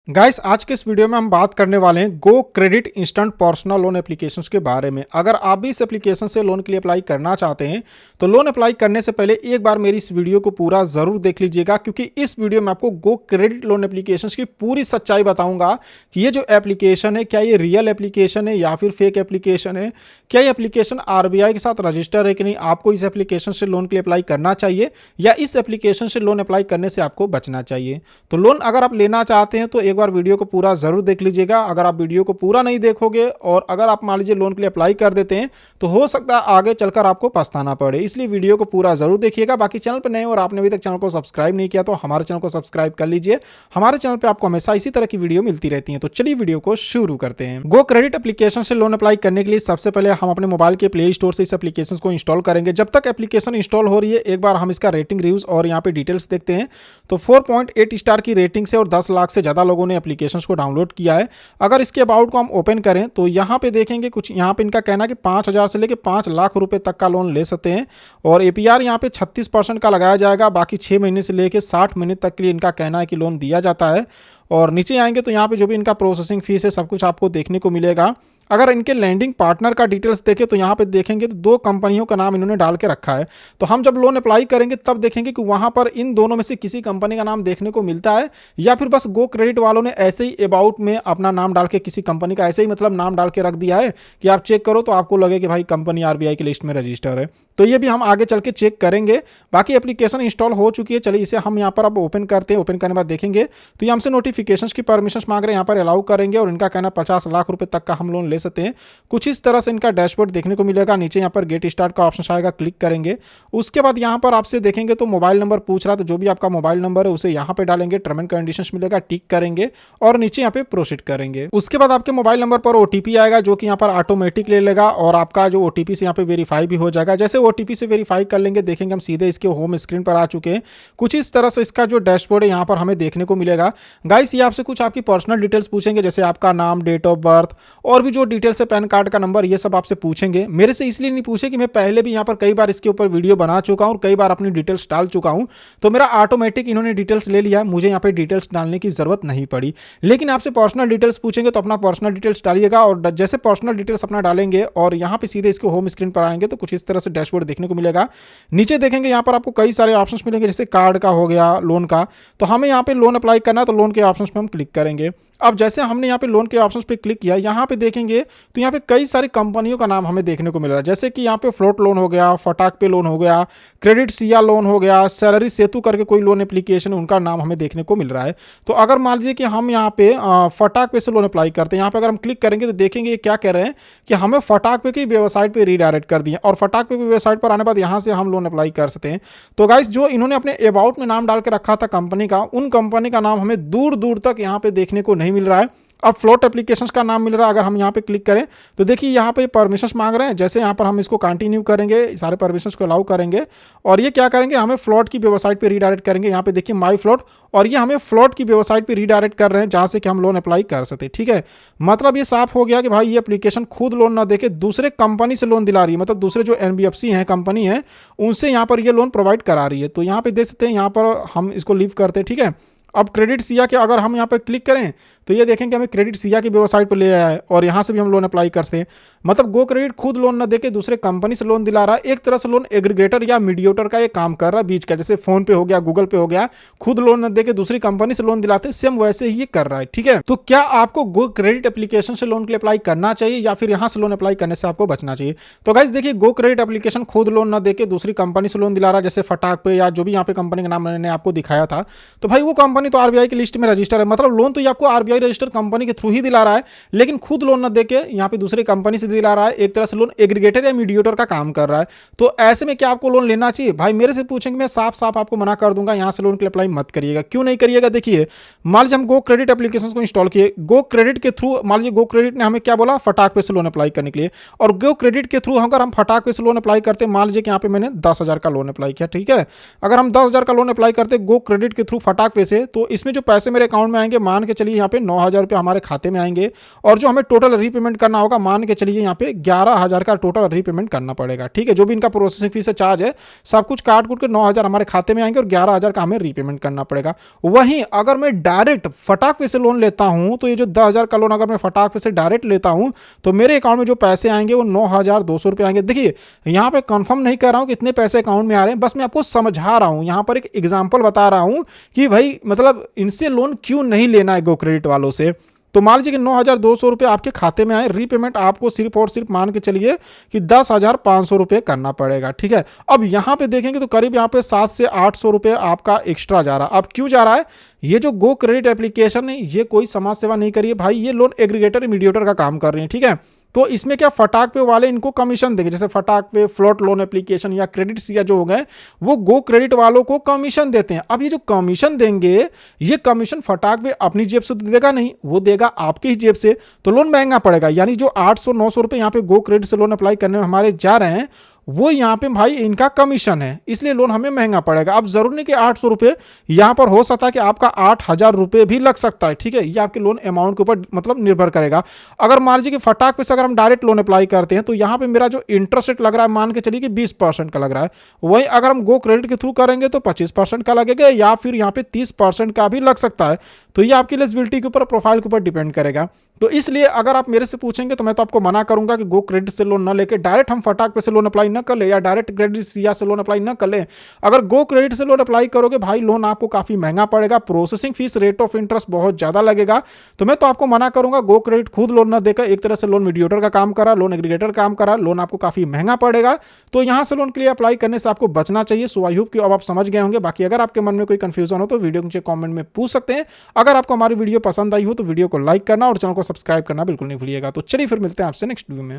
Guys आज के इस वीडियो में हम बात करने वाले हैं go credit instant personal loan applications के बारे में। अगर आप भी इस एप्लीकेशन से लोन के लिए अप्लाई करना चाहते हैं तो लोन अप्लाई करने से पहले एक बार मेरी इस वीडियो को पूरा जरूर देख लीजिएगा, क्योंकि इस वीडियो में आपको गो क्रेडिट लोन एप्लीकेशंस की पूरी सच्चाई बताऊंगा कि ये जो एप्लीकेशन है क्या ये रियल एप्लीकेशन है या फिर फेक एप्लीकेशन है, क्या ये एप्लीकेशन आरबीआई के साथ रजिस्टर है कि नहीं, आपको इस एप्लीकेशन से लोन के लिए अप्लाई करना चाहिए या इस एप्लीकेशन से लोन अप्लाई करने से आपको बचना चाहिए। तो लोन अगर आप लेना चाहते हैं तो एक बार वीडियो को पूरा जरूर देख लीजिएगा। अगर आप वीडियो को पूरा नहीं देखोगे और अगर आप मान लीजिए लोन के लिए अप्लाई कर देते हैं तो हो सकता है आगे चलकर आपको पछताना पड़े, इसलिए वीडियो को पूरा जरूर देखिएगा। बाकी चैनल पर नए और आपने अभी तक चैनल को सब्सक्राइब नहीं किया तो हमारे चैनल को सब्सक्राइब कर लीजिए। हमारे चैनल पर आपको हमेशा इसी तरह की वीडियो मिलती रहती है। तो चलिए वीडियो को शुरू करते हैं। गो क्रेडिट एप्लीकेशन से लोन अप्लाई करने के लिए सबसे पहले हम अपने मोबाइल के प्ले स्टोर से इस एप्लीकेशन को इंस्टॉल करेंगे। जब तक एप्लीकेशन इंस्टॉल हो रही है एक बार हम इसका रेटिंग, रिव्यूज और यहाँ पे डिटेल्स देखते हैं। तो 4.8 स्टार की रेटिंग से और 10 लाख से ज़्यादा लोगों ने एप्लीकेशन को डाउनलोड किया है। अगर इसके अबाउट को हम ओपन करें तो यहाँ पे देखेंगे कुछ, यहाँ पे इनका कहना है कि 5,000 से लेकर 5 लाख रुपए तक का लोन ले सकते हैं और एपीआर यहाँ पे 36% का लगाया जाएगा। बाकी 6 महीने से लेकर 60 महीने तक के लिए इनका कहना है कि लोन दिया जाता है। और नीचे आएंगे तो यहाँ पे जो भी इनका प्रोसेसिंग फीस है सब कुछ आपको देखने को मिलेगा। अगर इनके लैंडिंग पार्टनर का डिटेल्स देखें तो यहाँ पे देखेंगे तो 2 कंपनियों का नाम इन्होंने डाल के रखा है। तो हम जब लोन अप्लाई करेंगे तब देखेंगे कि वहाँ पर इन दोनों में से किसी कंपनी का नाम देखने को मिलता है या फिर बस गो क्रेडिट वालों ने ऐसे ही अबाउट में अपना नाम डाल के किसी कंपनी का ऐसे ही मतलब नाम डाल के रख दिया है कि आप चेक करो तो आपको लगे कि भाई कंपनी आरबीआई की लिस्ट में रजिस्टर है। तो ये भी हम आगे चल के चेक करेंगे। बाकी एप्लीकेशन इंस्टॉल हो चुकी है, चलिए इसे हम यहाँ पर अब ओपन करते हैं। ओपन करने के बाद देखेंगे तो ये हमसे नोटिफिकेशंस की परमिशंस मांग रहे हैं, यहाँ पर अलाउ करेंगे और इनका कहना 50 लाख रुपए तक का हम लोन ले सकते हैं। कुछ इस तरह से इनका डैशबोर्ड देखने को मिलेगा। नीचे यहाँ पर गेट स्टार्ट का ऑप्शन आएगा, क्लिक करेंगे। उसके बाद यहाँ पर आपसे देखेंगे तो मोबाइल नंबर पूछ रहा है, तो जो भी आपका मोबाइल नंबर है उसे यहाँ पे डालेंगे, टर्म एंड कंडीशंस मिलेगा, टिक करेंगे और नीचे यहाँ पे प्रोसीड करेंगे। उसके बाद आपके मोबाइल नंबर पर ओटीपी आएगा जो कि यहाँ पर ऑटोमेटिक ले लेगा और आपका जो ओटीपी से यहाँ पे वेरीफाई भी हो जाएगा। जैसे ओटीपी से वेरीफाई कर लेंगे देखेंगे हम सीधे इसके होम स्क्रीन पर आ चुके हैं। कुछ इस तरह से इसका जो डैशबोर्ड है यहाँ पर हमें देखने को मिलेगा। गाइस ये आपसे कुछ आपकी पर्सनल डिटेल्स पूछेंगे, जैसे आपका नाम, डेट ऑफ बर्थ और भी जो डिटेल्स है, पैन कार्ड का नंबर, ये सब आपसे पूछेंगे। मेरे से इसलिए नहीं पूछे कि मैं पहले भी यहाँ पर कई बार इसके ऊपर वीडियो बना चुका हूँ और कई बार अपनी डिटेल्स डाल चुका हूँ, तो मेरा ऑटोमेटिक इन्होंने डिटेल्स ले लिया, मुझे यहाँ पे डिटेल्स डालने की जरूरत नहीं पड़ी। लेकिन आपसे पर्सनल डिटेल्स पूछेंगे तो अपना पर्सनल डिटेल्स डालिएगा और जैसे पर्सनल डिटेल्स अपना डालेंगे और यहाँ पे सीधे इसके होम स्क्रीन पर आएंगे तो कुछ इस तरह से डैशबोर्ड देखने को मिलेगा। नीचे देखेंगे यहाँ पर आपको कई सारे ऑप्शंस मिलेंगे, जैसे कार्ड का हो गया, लोन का। तो हमें यहाँ पे लोन अप्लाई करना है तो लोन के ऑप्शंस पे हम क्लिक करेंगे। अब जैसे हमने यहाँ पे लोन के ऑप्शंस पे क्लिक किया, यहाँ पे देखेंगे तो यहाँ पे कई सारी कंपनियों का नाम हमें देखने को मिल रहा है, जैसे कि यहाँ पे फ्लोट लोन हो गया, फटाक पे लोन हो गया, क्रेडिट सिया लोन हो गया, सैलरी सेतु करके कोई लोन एप्लीकेशन उनका नाम हमें देखने को मिल रहा है। तो अगर मान लीजिए कि हम यहाँ पे फटाक पे से लोन अप्लाई करते हैं, यहाँ पे अगर हम क्लिक करेंगे तो देखेंगे क्या कह रहे हैं कि हमें फटाक पे की वेबसाइट पे रीडायरेक्ट कर दिया और फटाक पे की वेबसाइट पर आने बाद यहाँ से हम लोन अप्लाई कर सकते हैं। तो गाइस जो इन्होंने अपने अबाउट में नाम डाल के रखा था कंपनी का, उन कंपनी का नाम हमें दूर दूर तक यहाँ पे देखने को नहीं मिल रहा है। अब फ्लोट एप्लीकेशंस का नाम मिल रहा है। अगर हम यहाँ पे क्लिक करें तो देखिए यहाँ पे परमिशंस मांग रहे हैं, जैसे यहाँ पर हम इसको कंटिन्यू करेंगे, सारे परमिशंस को अलाउ करेंगे और ये क्या करेंगे, हमें फ्लोट की वेबसाइट पे रीडायरेक्ट करेंगे। यहाँ पे देखिए माई फ्लोट, और ये हमें फ्लोट की वेबसाइट पे रीडायरेक्ट कर रहे हैं जहाँ से कि हम लोन अप्लाई कर सकते हैं। ठीक है, मतलब ये साफ हो गया कि भाई ये एप्लीकेशन खुद लोन ना देके दूसरे कंपनी से लोन दिला रही है, मतलब दूसरे जो एनबीएफसी हैं, कंपनी है, उनसे यहाँ पर ये लोन प्रोवाइड करा रही है। तो यहाँ पे देख सकते हैं, यहाँ पर हम इसको लीव करते हैं। ठीक है, अब क्रेडिट सिया के अगर हम यहाँ पे क्लिक करें तो ये देखेंगे हमें क्रेडिट सिया की वेबसाइट पर ले आया है और यहाँ से भी हम लोन अप्लाई कर सकते हैं। मतलब गो क्रेडिट खुद लोन न देके दूसरे कंपनी से लोन दिला रहा है। एक तरह से लोन एग्रीगेटर या मीडिएटर का ये काम कर रहा है बीच का, जैसे फोन पे हो गया, गूगल पे हो गया, खुद लोन न देके दूसरी कंपनी से लोन दिलाते, सेम वैसे ही ये कर रहा है। ठीक है, तो क्या आपको गो क्रेडिट एप्लीकेशन से लोन के लिए अप्लाई करना चाहिए या फिर यहाँ से लोन अप्लाई करने से आपको बचना चाहिए? तो गाइस देखिए, गो क्रेडिट एप्लीकेशन खुद लोन न देके दूसरी कंपनी से लोन दिला रहा है, जैसे फटाक पे या जो भी यहाँ पे कंपनी का नाम मैंने आपको दिखाया था। तो भाई वो कंपनी तो आरबीआई की लिस्ट में रजिस्टर है, मतलब लोन तो ये आपको आरबीआई रजिस्टर कंपनी के थ्रू ही दिला रहा है, लेकिन खुद लोन न देके यहाँ पे दूसरी कंपनी से दिला रहा है। एक तरह से लोन एग्रीगेटर या मीडिएटर का काम कर रहा है। तो ऐसे में क्या आपको लोन लेना चाहिए? भाई मेरे से पूछेंगे, मैं साफ साफ आपको मना कर दूंगा, यहाँ से लोन के लिए अप्लाई मत करिएगा। क्यों नहीं करिएगा? देखिए, मान लीजिए हम गो क्रेडिट एप्लीकेशन को इंस्टॉल किए, गो क्रेडिट के थ्रू, मान लीजिए गो क्रेडिट ने हमें क्या बोला, फटाक पे से लोन अप्लाई करने के लिए, और गो क्रेडिट के थ्रू अगर हम फटाक पे से लोन अप्लाई करते, मान लीजिए कि यहाँ पे मैंने 10,000 का लोन अप्लाई किया। ठीक है, अगर हम 10,000 का लोन अप्लाई करते गो क्रेडिट के थ्रू फटाक पे से, तो इसमें जो पैसे मेरे अकाउंट में आएंगे, मान के चलिए यहाँ पे ₹9,000 हमारे खाते में आएंगे और जो हमें टोटल रीपेमेंट करना होगा, मान के चलिए यहाँ पे 11,000 का टोटल रीपेमेंट करना पड़ेगा। ठीक है, जो भी इनका प्रोसेसिंग फीस है, चार्ज है, सब कुछ काट कूट के 9,000 हमारे खाते में आएंगे और 11,000 का हमें रीपेमेंट करना पड़ेगा। वहीं अगर मैं डायरेक्ट फटाक पे से लोन लेता हूं तो ये जो 10,000 का लोन अगर मैं फटाक पे से डायरेक्ट लेता हूं तो मेरे अकाउंट में जो पैसे आएंगे वो ₹9,200 आएंगे। देखिए यहाँ पे कंफर्म नहीं कर रहा हूं कितने पैसे अकाउंट में आ रहे हैं, बस मैं आपको समझा रहा हूं, यहाँ पर एक एग्जांपल बता रहा हूं कि भाई मतलब इनसे लोन क्यों नहीं लेना है गो क्रेडिट वालों से। तो मान लीजिए कि ₹9,200 आपके खाते में आए, रीपेमेंट आपको सिर्फ और सिर्फ मान के चलिए कि ₹10,500 करना पड़ेगा। ठीक है, अब यहाँ पे देखेंगे तो करीब यहाँ पे 700 से 800 रुपये आपका एक्स्ट्रा जा रहा है। अब क्यों जा रहा है? ये जो गो क्रेडिट एप्लीकेशन है ये कोई समाज सेवा नहीं करिए भाई, ये लोन एग्रीगेटर मीडिएटर का काम कर रही है। ठीक है, तो इसमें क्या फटाक पे वाले इनको कमीशन देंगे, जैसे फटाक पे, फ्लोट लोन एप्लीकेशन या क्रेडिट सिया जो हो गए वो गो क्रेडिट वालों को कमीशन देते हैं। अब ये जो कमीशन देंगे ये कमीशन फटाक पे अपनी जेब से तो देगा नहीं, वो देगा आपकी ही जेब से, तो लोन महंगा पड़ेगा। यानी जो 800-900 रुपये यहाँ पे गो क्रेडिट से लोन अप्लाई करने में हमारे जा रहे हैं वो यहाँ पे भाई इनका कमीशन है, इसलिए लोन हमें महंगा पड़ेगा। अब जरूर नहीं कि 800 रुपये, यहाँ पर हो सकता है कि आपका 8,000 रुपये भी लग सकता है। ठीक है, ये आपके लोन अमाउंट के ऊपर मतलब निर्भर करेगा। अगर मान लीजिए कि फटाक पे से अगर हम डायरेक्ट लोन अप्लाई करते हैं तो यहाँ पे मेरा जो इंटरेस्ट रेट लग रहा है मान के चलिए कि 20% का लग रहा है, वहीं अगर हम गो क्रेडिट के थ्रू करेंगे तो 25% का लगेगा या फिर यहाँ पे 30% का भी लग सकता है। तो ये आपकी एलिजिबिलिटी के ऊपर, प्रोफाइल के ऊपर डिपेंड करेगा। तो इसलिए अगर आप मेरे से पूछेंगे तो मैं तो आपको मना करूंगा कि गो क्रेडिट से लोन न लेके डायरेक्ट हम फटाक पे से लोन अप्लाई न कर ले या डायरेक्ट क्रेडिट सिया से लोन अप्लाई न कर ले। अगर गो क्रेडिट से लोन अप्लाई करोगे भाई लोन आपको काफी महंगा पड़ेगा, processing fees, rate of interest बहुत ज्यादा लगेगा। तो मैं तो आपको मना करूंगा, गो क्रेडिट खुद लोन न देकर एक तरह से लोन मीडिएटर का काम करा, लोन एग्रीगेटर काम करा, लोन आपको काफी महंगा पड़ेगा। तो यहां से लोन के लिए अप्लाई करने से आपको बचना चाहिए। सो आई होप कि अब आप समझ गए होंगे। बाकी अगर आपके मन में कोई कंफ्यूजन हो तो वीडियो नीचे कमेंट में पूछ सकते हैं। अगर आपको हमारी वीडियो पसंद आई हो तो वीडियो को लाइक करना और चैनल को सब्सक्राइब करना बिल्कुल नहीं भूलिएगा। तो चलिए फिर मिलते हैं आपसे नेक्स्ट वीडियो में।